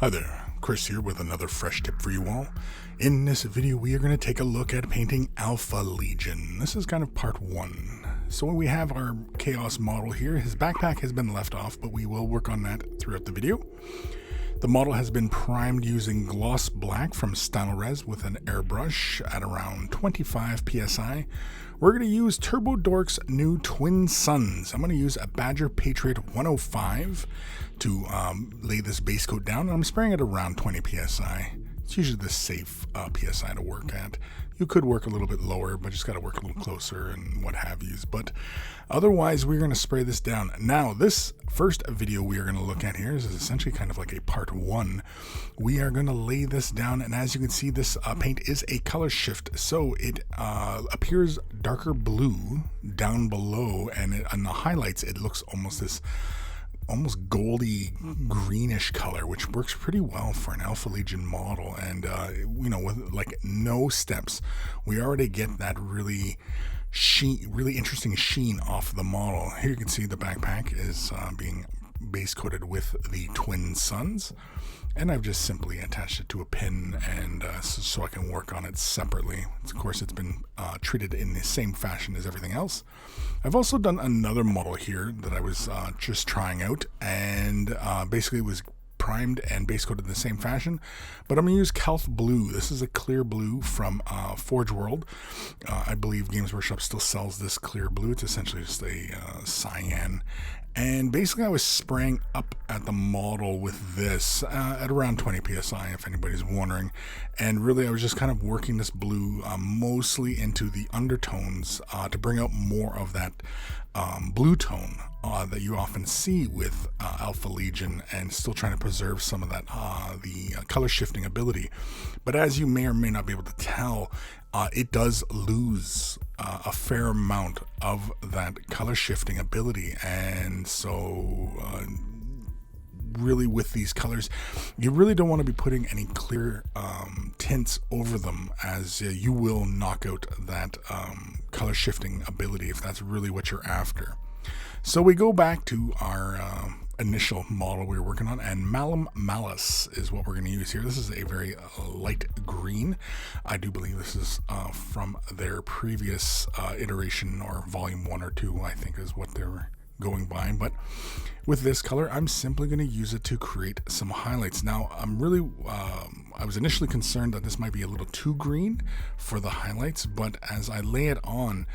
Hi there, Chris here with another fresh tip for you all. In this video, we are going to take a look at painting Alpha Legion. This is kind of part one. So we have our Chaos model here. His backpack has been left off, but we will work on that throughout the video. The model has been primed using gloss black from Stylorez with an airbrush at around 25 psi. We're going to use TurboDork's new Twin Suns. I'm going to use a Badger Patriot 105 to lay this base coat down. I'm spraying it around 20 psi. It's usually the safe psi to work at. You could work a little bit lower, but just got to work a little closer and what have yous. But otherwise, we're going to spray this down. Now, this first video we are going to look at here is essentially kind of like a part one. We are going to lay this down, and as you can see, this paint is a color shift. So it appears darker blue down below, and on the highlights, it looks almost this almost goldy greenish color, which works pretty well for an Alpha Legion model. And with like no steps, we already get that really interesting sheen off the model. Here you can see the backpack is being base coated with the Twin Suns, and I've just simply attached it to a pin, and so I can work on it separately. Of course, it's been treated in the same fashion as everything else. I've also done another model here that I was just trying out, and basically was primed and base coated in the same fashion, but I'm going to use Calth Blue. This is a clear blue from Forge World. I believe Games Workshop still sells this clear blue. It's essentially just a cyan. And basically I was spraying up at the model with this at around 20 psi, if anybody's wondering. And really I was just kind of working this blue mostly into the undertones to bring out more of that blue tone that you often see with Alpha Legion, and still trying to preserve some of that the color shifting ability. But as you may or may not be able to tell, it does lose a fair amount of that color shifting ability. And so really with these colors, you really don't want to be putting any clear tints over them, as you will knock out that color shifting ability if that's really what you're after. So we go back to our initial model we were working on, and Malum Malice is what we're going to use here. This is a very light green. I do believe this is from their previous iteration, or volume 1 or 2, I think is what they're going by. But with this color, I'm simply going to use it to create some highlights. Now, I'm really I was initially concerned that this might be a little too green for the highlights, but as I lay it on,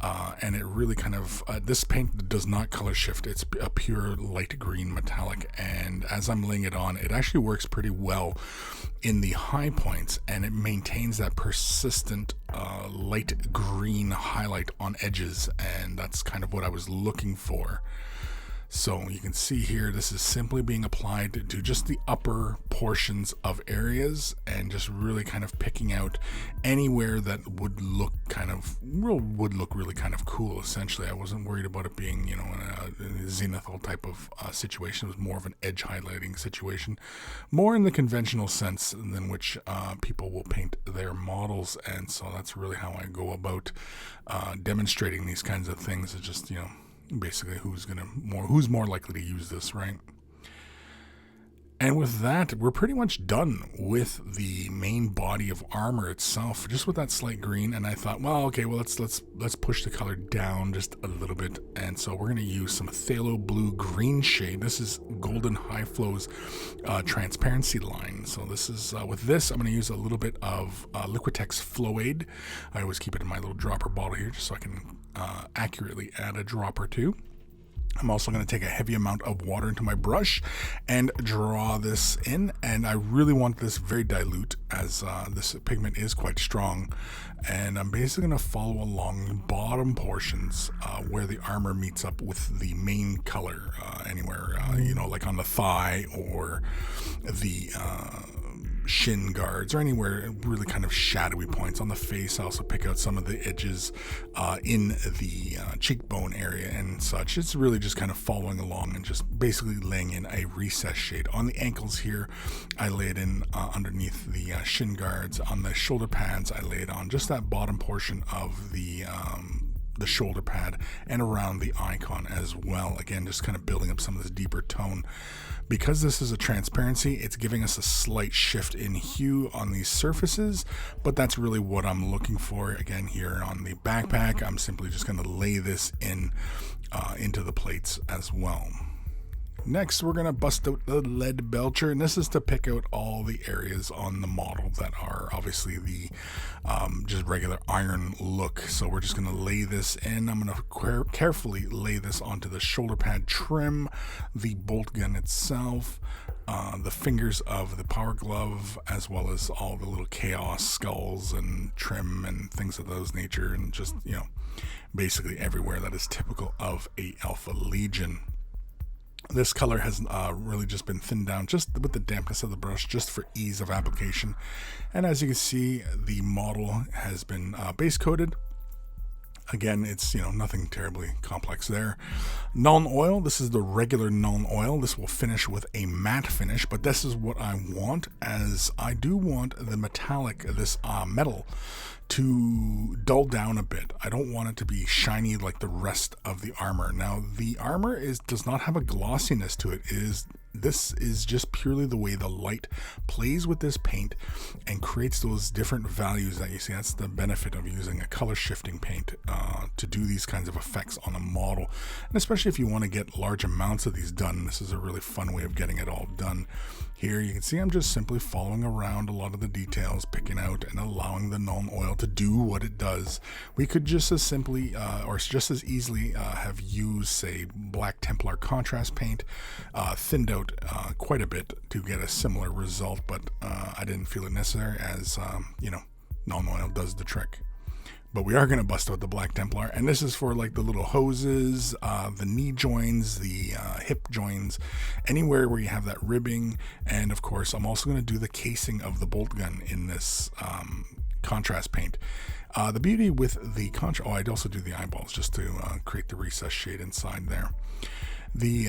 and it really kind of, this paint does not color shift. It's a pure light green metallic, and as I'm laying it on, it actually works pretty well in the high points, and it maintains that persistent light green highlight on edges, and that's kind of what I was looking for. So you can see here, this is simply being applied to just the upper portions of areas, and just really kind of picking out anywhere that would look really kind of cool. Essentially, I wasn't worried about it being, in a zenithal type of situation. It was more of an edge highlighting situation, more in the conventional sense than which people will paint their models. And so that's really how I go about demonstrating these kinds of things. It's just, basically who's more likely to use this, right? And with that, we're pretty much done with the main body of armor itself, just with that slight green. And I thought, let's push the color down just a little bit. And so we're going to use some phthalo blue green shade. This is Golden High Flow's transparency line. So this is with this, I'm going to use a little bit of Liquitex Flow Aid. I always keep it in my little dropper bottle here, just so I can accurately add a drop or two. I'm also going to take a heavy amount of water into my brush and draw this in, and I really want this very dilute, as this pigment is quite strong. And I'm basically going to follow along the bottom portions where the armor meets up with the main color, anywhere, like on the thigh or the shin guards, or anywhere really kind of shadowy points on the face. I also pick out some of the edges in the cheekbone area and such. It's really just kind of following along and just basically laying in a recess shade. On the ankles here, I lay it in underneath the shin guards. On the shoulder pads, I lay it on just that bottom portion of the shoulder pad and around the icon as well. Again, just kind of building up some of this deeper tone. Because this is a transparency, it's giving us a slight shift in hue on these surfaces, but that's really what I'm looking for. Again, here on the backpack, I'm simply just going to lay this in into the plates as well. Next, we're going to bust out the lead belcher, and this is to pick out all the areas on the model that are obviously the just regular iron look. So we're just going to lay this in. I'm going to carefully lay this onto the shoulder pad trim, the bolt gun itself, the fingers of the power glove, as well as all the little chaos skulls and trim and things of those nature, and just, you know, basically everywhere that is typical of a Alpha Legion. This color has really just been thinned down just with the dampness of the brush, just for ease of application. And as you can see, the model has been base coated. Again, it's, you know, nothing terribly complex there. Nuln oil, this is the regular Nuln oil. This will finish with a matte finish, but this is what I want, as I do want the metallic, this metal, to dull down a bit. I don't want it to be shiny like the rest of the armor. Now, the armor does not have a glossiness to it. This is just purely the way the light plays with this paint and creates those different values that you see. That's the benefit of using a color shifting paint to do these kinds of effects on a model. And especially if you want to get large amounts of these done, this is a really fun way of getting it all done. Here you can see I'm just simply following around a lot of the details, picking out and allowing the Nuln oil to do what it does. We could just as simply or just as easily have used, say, Black Templar contrast paint, thinned out quite a bit to get a similar result, but I didn't feel it necessary, as you know, Nuln oil does the trick. But we are going to bust out the Black Templar, and this is for like the little hoses, the knee joins, the hip joins, anywhere where you have that ribbing. And of course, I'm also going to do the casing of the bolt gun in this contrast paint. The beauty with the contrast, I'd also do the eyeballs just to create the recessed shade inside there. The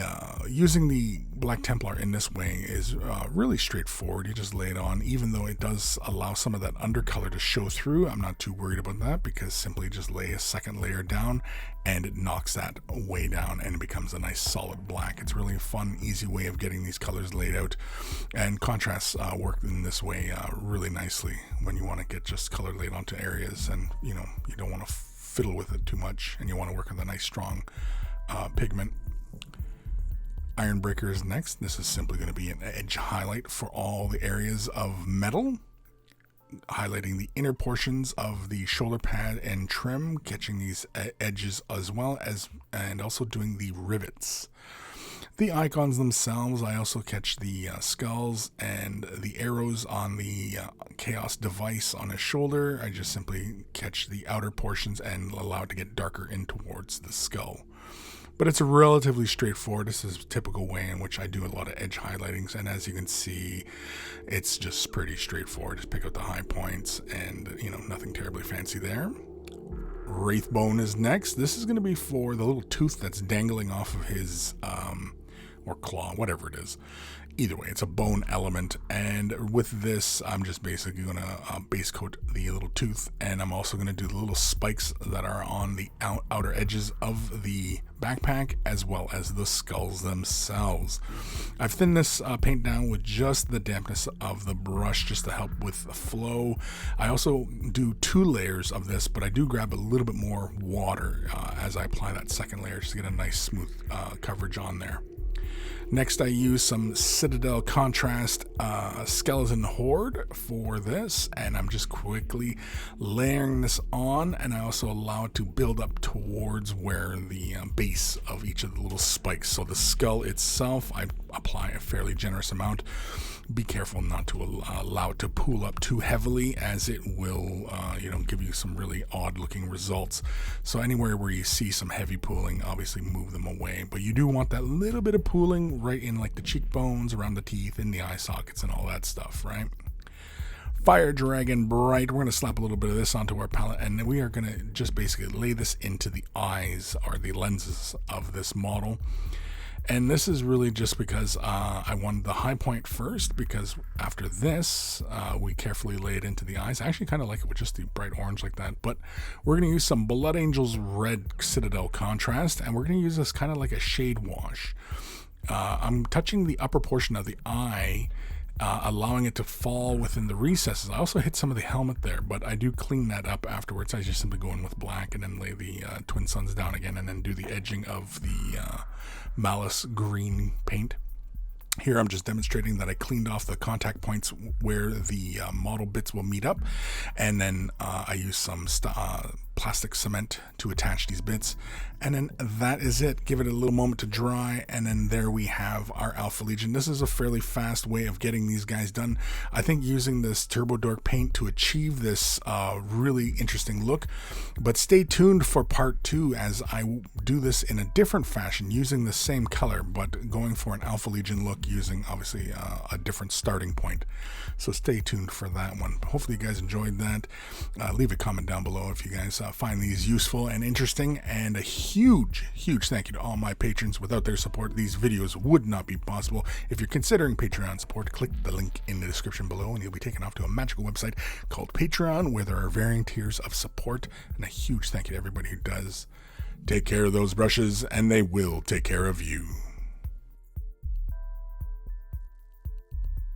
using the Black Templar in this way is really straightforward. You just lay it on, even though it does allow some of that undercolor to show through. I'm not too worried about that, because simply just lay a second layer down and it knocks that way down and it becomes a nice solid black. It's really a fun, easy way of getting these colors laid out, and contrasts work in this way really nicely when you want to get just color laid onto areas, and you know, you don't want to fiddle with it too much, and you want to work with a nice strong pigment. Iron Breaker is next. This is simply going to be an edge highlight for all the areas of metal, highlighting the inner portions of the shoulder pad and trim, catching these edges as well as, and also doing the rivets. The icons themselves, I also catch the skulls and the arrows on the Chaos device on his shoulder. I just simply catch the outer portions and allow it to get darker in towards the skull. But it's a relatively straightforward, this is a typical way in which I do a lot of edge highlightings, and as you can see, it's just pretty straightforward. Just pick out the high points, and you know, nothing terribly fancy there. Wraithbone is next. This is going to be for the little tooth that's dangling off of his or claw, whatever it is. Either way, it's a bone element, and with this, I'm just basically going to base coat the little tooth, and I'm also going to do the little spikes that are on the outer edges of the backpack, as well as the skulls themselves. I've thinned this paint down with just the dampness of the brush, just to help with the flow. I also do 2 layers of this, but I do grab a little bit more water as I apply that second layer, just to get a nice smooth coverage on there. Next, I use some Citadel Contrast Skeleton Horde for this, and I'm just quickly layering this on, and I also allow it to build up towards where the base of each of the little spikes. So the skull itself, I apply a fairly generous amount. Be careful not to allow it to pool up too heavily, as it will give you some really odd looking results. So anywhere where you see some heavy pooling, obviously move them away, but you do want that little bit of pooling right in like the cheekbones, around the teeth, in the eye sockets, and all that stuff, right? Fire Dragon Bright, we're going to slap a little bit of this onto our palette, and we are going to just basically lay this into the eyes, or the lenses of this model. And this is really just because I wanted the high point first, because after this, we carefully lay it into the eyes. I actually kind of like it with just the bright orange like that, but we're going to use some Blood Angels Red Citadel Contrast, and we're going to use this kind of like a shade wash. I'm touching the upper portion of the eye, allowing it to fall within the recesses. I also hit some of the helmet there, but I do clean that up afterwards. I just simply go in with black and then lay the Twin Suns down again and then do the edging of the Malice green paint. Here I'm just demonstrating that I cleaned off the contact points where the model bits will meet up, and then I use some plastic cement to attach these bits, and then that is it. Give it a little moment to dry, and then there we have our Alpha Legion. This is a fairly fast way of getting these guys done. I think using this TurboDork paint to achieve this really interesting look, but stay tuned for part 2 as I do this in a different fashion using the same color but going for an Alpha Legion look using obviously a different starting point. So stay tuned for that one. Hopefully you guys enjoyed that. Leave a comment down below if you guys find these useful and interesting, and a huge thank you to all my patrons. Without their support, these videos would not be possible. If you're considering Patreon support, click the link in the description below and you'll be taken off to a magical website called Patreon, where there are varying tiers of support, and a huge thank you to everybody who does. Take care of those brushes and they will take care of you.